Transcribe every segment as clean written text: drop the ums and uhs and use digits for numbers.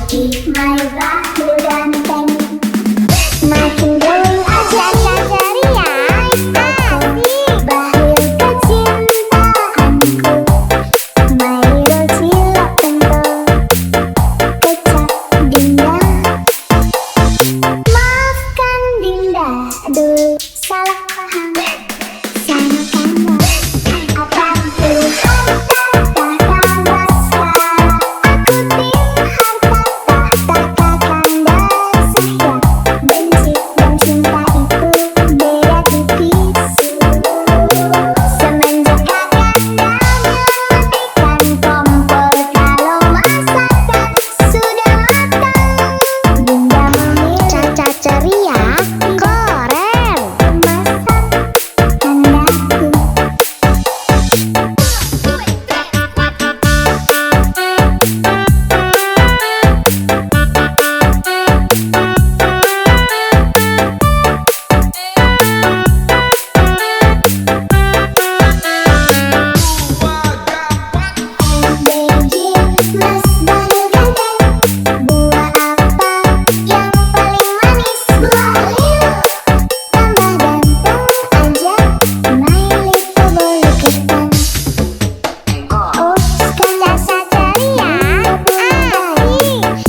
Maliki my bahu ganteng, makin dulu aja ceria. Bahu kecintaanku, Mairo cilok pentol, kecap Dinda. Maafkan Dinda, dulu salah paham sama kamu. Apapun kata-kata mesra, aku tim harta tahta kakanda saya. Benci dan cinta itu beda tipis. Semenjak kakanda mematikan kompor kalau masakan sudah matang, Dinda memilih Caca ceria Korel masak kandaku. Beijing mas bahu ganteng, buah apa yang paling manis? Buah lil, tambah ganteng aja, my little bolu ketan. Ups, Caca ceria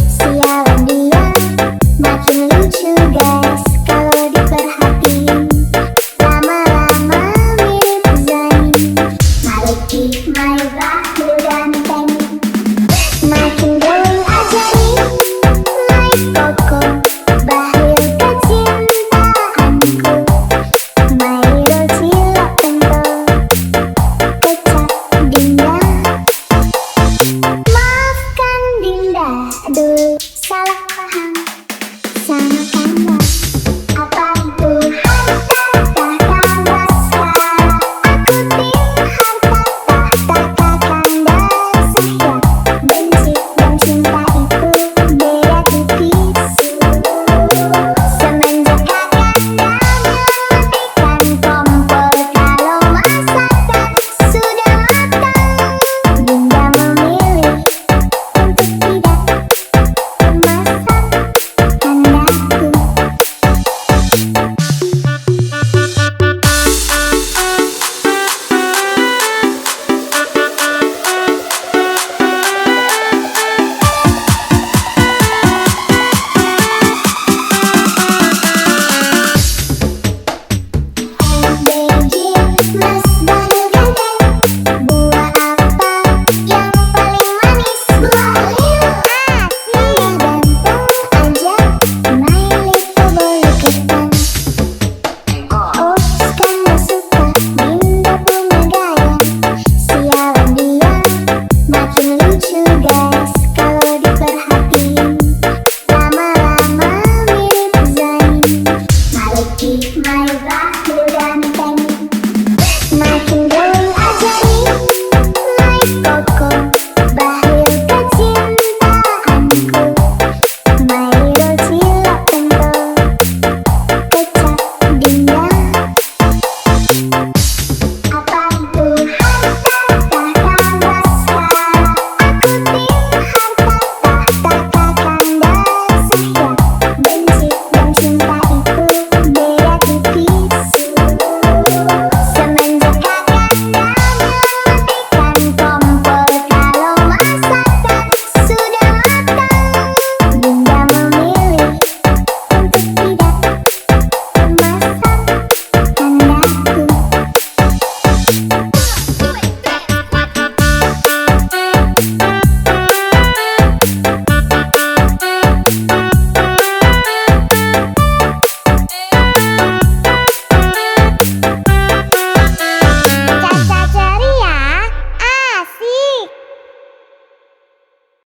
sialan dia, makin lucu guys kalau diperhatiin. Lama-lama mirip Zain. Maliki my bahu ganteng, makin dulu aja nih my koko. Bahu kecintaanku, Mairo cilok pentol, kecap Dinda. Maafkan Dinda, dulu salah